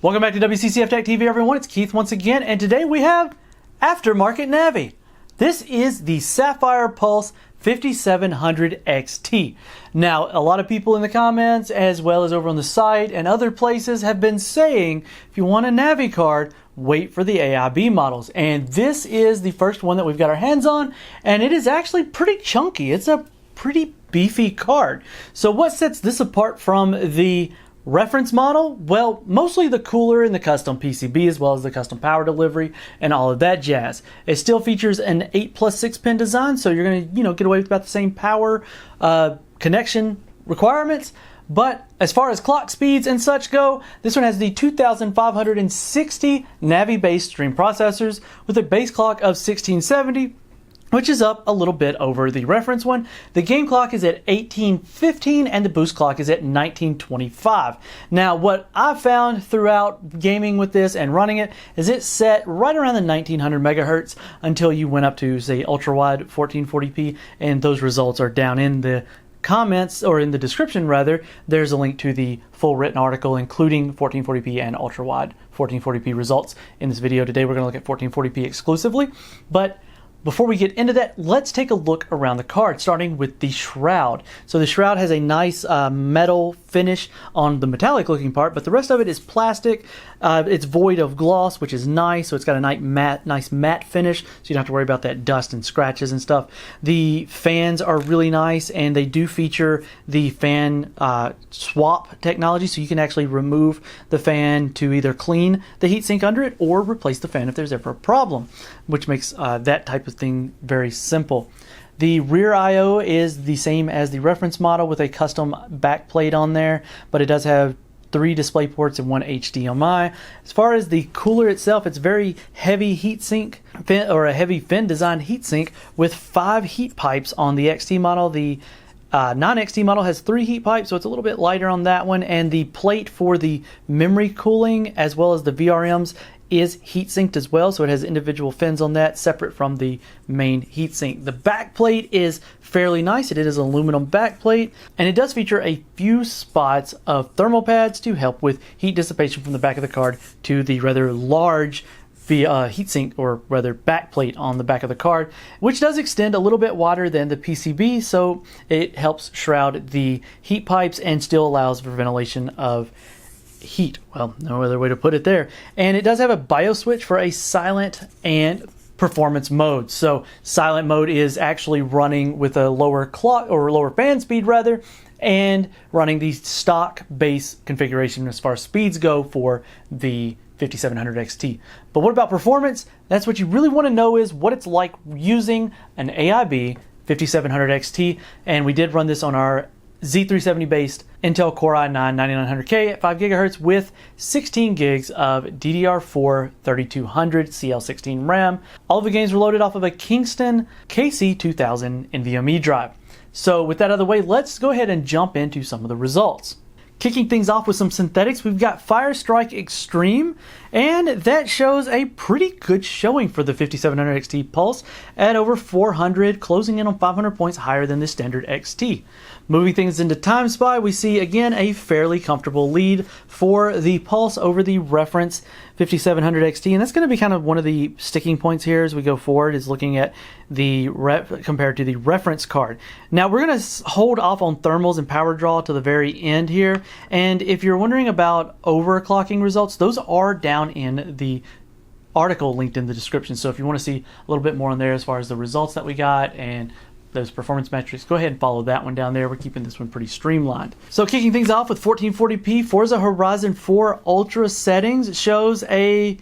Welcome back to WCCF Tech TV, everyone. It's Keith once again, and today we have Aftermarket Navi. This is the SAPPHIRE Pulse 5700 XT. Now, a lot of people in the comments, as well as over on the site and other places, have been saying, if you want a Navi card, wait for the AIB models. And this is the first one that we've got our hands on, and it is actually pretty chunky. It's a pretty beefy card. So what sets this apart from the reference model? Well, mostly the cooler and the custom PCB, as well as the custom power delivery and all of that jazz. It still features an 8+6 pin design, so you're going to, get away with about the same power connection requirements. But as far as clock speeds and such go, this one has the 2560 Navi-based stream processors with a base clock of 1670, which is up a little bit over the reference one. The game clock is at 1815 and the boost clock is at 1925. Now, what I've found throughout gaming with this and running it is it's set right around the 1900 megahertz until you went up to, say, ultra-wide 1440p, and those results are down in the comments, or in the description rather. There's a link to the full written article including 1440p and ultra-wide 1440p results in this video. Today we're going to look at 1440p exclusively, but before we get into that, let's take a look around the card, starting with the shroud. So the shroud has a nice metal finish on the metallic looking part, but the rest of it is plastic. It's void of gloss, which is nice, so it's got a nice matte finish, so you don't have to worry about that dust and scratches and stuff. The fans are really nice, and they do feature the fan swap technology, so you can actually remove the fan to either clean the heatsink under it or replace the fan if there's ever a problem, which makes that type of thing very simple. The rear I/O is the same as the reference model with a custom backplate on there, but it does have 3 display ports and 1 HDMI. As far as the cooler itself, it's very heavy heatsink, or a heavy fin designed heatsink with 5 heat pipes on the XT model. The non-XT model has 3 heat pipes, so it's a little bit lighter on that one, and the plate for the memory cooling as well as the VRMs is heat sinked as well, so it has individual fins on that separate from the main heatsink. The back plate is fairly nice. It is an aluminum back plate, and it does feature a few spots of thermal pads to help with heat dissipation from the back of the card to the rather large heatsink, or rather back plate on the back of the card, which does extend a little bit wider than the PCB, so it helps shroud the heat pipes and still allows for ventilation of heat. Well, no other way to put it there. And it does have a BIOS switch for a silent and performance mode. So silent mode is actually running with a lower clock, or lower fan speed rather, and running the stock base configuration as far as speeds go for the 5700 XT. But what about performance? That's what you really want to know, is what it's like using an AIB 5700 XT. And we did run this on our Z370 based Intel Core i9-9900K at 5 GHz with 16 gigs of DDR4 3200 CL16 RAM. All of the games were loaded off of a Kingston KC2000 NVMe drive. So with that out of the way, let's go ahead and jump into some of the results. Kicking things off with some synthetics, we've got Fire Strike Extreme, and that shows a pretty good showing for the 5700 XT Pulse at over 400, closing in on 500 points higher than the standard XT. Moving things into Time Spy, we see again a fairly comfortable lead for the Pulse over the reference 5700 XT, and that's going to be kind of one of the sticking points here as we go forward, is looking at the compared to the reference card. Now we're going to hold off on thermals and power draw to the very end here, and if you're wondering about overclocking results, those are down in the article linked in the description. So if you want to see a little bit more on there as far as the results that we got and those performance metrics, go ahead and follow that one down there. We're keeping this one pretty streamlined. So kicking things off with 1440p, Forza Horizon 4 Ultra settings, it shows a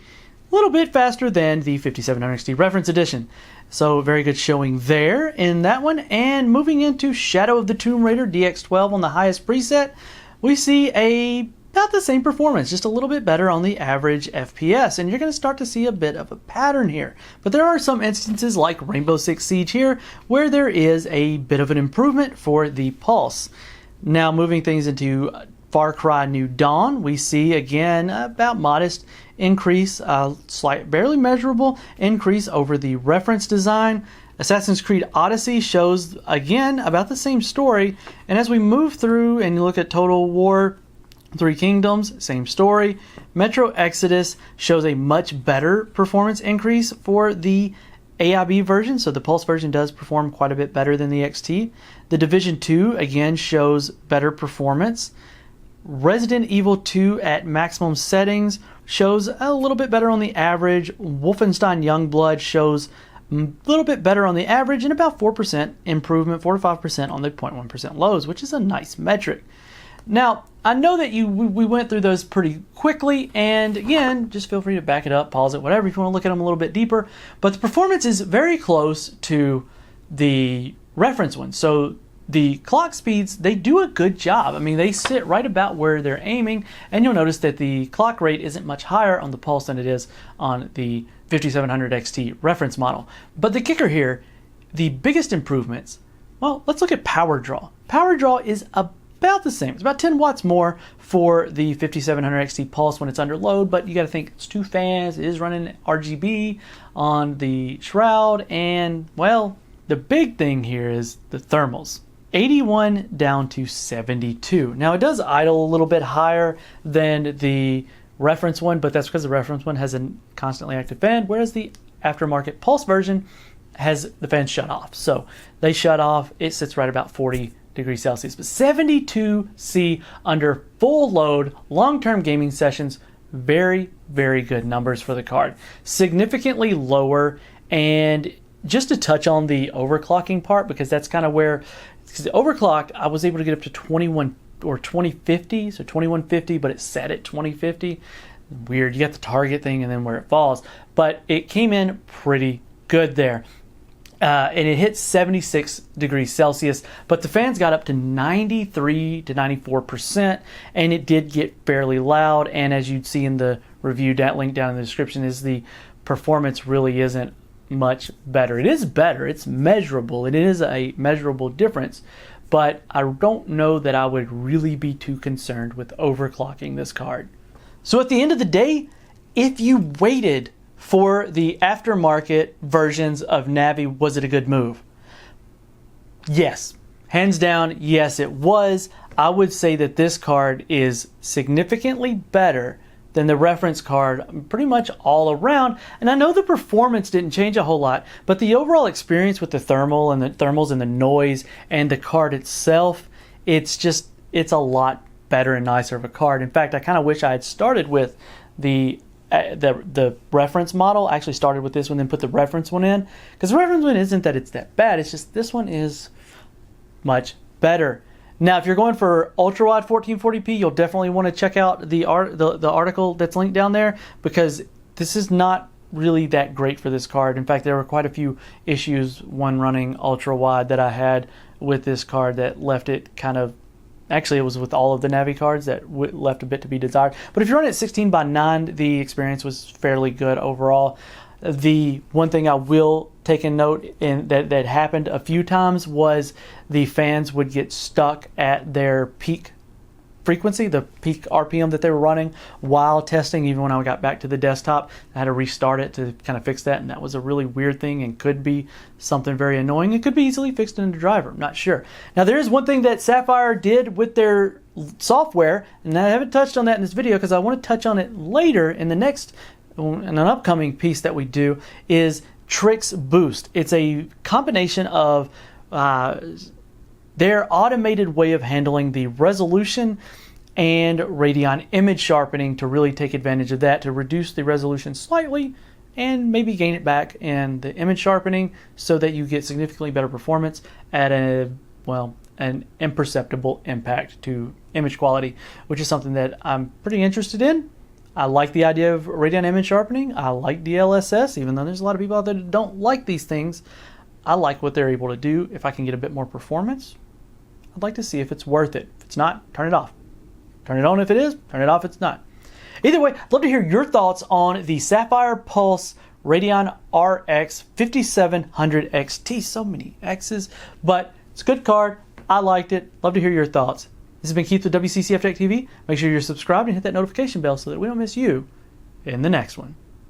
little bit faster than the 5700 XT Reference Edition. So very good showing there in that one. And moving into Shadow of the Tomb Raider DX12 on the highest preset, we see about the same performance, just a little bit better on the average FPS, and you're going to start to see a bit of a pattern here. But there are some instances like Rainbow Six Siege here where there is a bit of an improvement for the Pulse. Now moving things into Far Cry New Dawn, we see again about modest increase, slight, barely measurable increase over the reference design. Assassin's Creed Odyssey shows again about the same story, and as we move through and you look at Total War Three Kingdoms, same story. Metro Exodus shows a much better performance increase for the AIB version, so the Pulse version does perform quite a bit better than the XT. The Division 2 again shows better performance. Resident Evil 2 at maximum settings shows a little bit better on the average. Wolfenstein Youngblood shows a little bit better on the average and about 4% improvement, 4 to 5% on the 0.1% lows, which is a nice metric. Now, I know that we went through those pretty quickly, and again, just feel free to back it up, pause it, whatever, if you want to look at them a little bit deeper. But the performance is very close to the reference one. So the clock speeds, they do a good job. I mean, they sit right about where they're aiming, and you'll notice that the clock rate isn't much higher on the Pulse than it is on the 5700 XT reference model. But the kicker here, the biggest improvements, well, let's look at power draw. Power draw is about the same. It's about 10 watts more for the 5700 XT Pulse when it's under load, but you got to think it's two fans, it is running RGB on the shroud, and well, the big thing here is the thermals. 81 down to 72. Now it does idle a little bit higher than the reference one, but that's because the reference one has a constantly active fan, whereas the aftermarket Pulse version has the fans shut off. So they shut off, it sits right about 40 degrees Celsius, but 72 C under full load, long-term gaming sessions, very, very good numbers for the card. Significantly lower, and just to touch on the overclocking part, because that's kind of where, because the overclock, I was able to get up to 21 or 2050, so 2150, but it's set at 2050. Weird, you got the target thing and then where it falls, but it came in pretty good there. And it hit 76 degrees Celsius, but the fans got up to 93 to 94%, and it did get fairly loud. And as you'd see in the review, that link down in the description, is the performance really isn't much better. It is better, it's measurable, it is a measurable difference, but I don't know that I would really be too concerned with overclocking this card. So at the end of the day, if you waited for the aftermarket versions of Navi, was it a good move? Yes. Hands down, yes, it was. I would say that this card is significantly better than the reference card pretty much all around. And I know the performance didn't change a whole lot, but the overall experience with the thermal and the thermals and the noise and the card itself, it's a lot better and nicer of a card. In fact, I kind of wish I had started with the reference model. I actually started with this one, then put the reference one in, because the reference one isn't that it's that bad, it's just this one is much better. Now, if you're going for ultra wide 1440p, you'll definitely want to check out the article that's linked down there, because this is not really that great for this card. In fact, there were quite a few issues when running ultra wide that I had with this card that left it kind of, actually it was with all of the Navi cards, that left a bit to be desired. But if you're running at 16:9, the experience was fairly good overall. The one thing I will take a note in that happened a few times was the fans would get stuck at their peak frequency, the peak RPM that they were running while testing. Even when I got back to the desktop, I had to restart it to kind of fix that, and that was a really weird thing and could be something very annoying. It could be easily fixed in the driver, I'm not sure. Now, there is one thing that Sapphire did with their software, and I haven't touched on that in this video because I want to touch on it later in an upcoming piece that we do, is Trix Boost. It's a combination of their automated way of handling the resolution and Radeon image sharpening to really take advantage of that, to reduce the resolution slightly and maybe gain it back in the image sharpening so that you get significantly better performance at an imperceptible impact to image quality, which is something that I'm pretty interested in. I like the idea of Radeon image sharpening. I like DLSS, even though there's a lot of people out there that don't like these things. I like what they're able to do. If I can get a bit more performance, I'd like to see if it's worth it. If it's not, turn it off. Turn it on if it is, turn it off if it's not. Either way, I'd love to hear your thoughts on the Sapphire Pulse Radeon RX 5700 XT. So many X's, but it's a good card. I liked it. Love to hear your thoughts. This has been Keith with WCCF Tech TV. Make sure you're subscribed and hit that notification bell so that we don't miss you in the next one.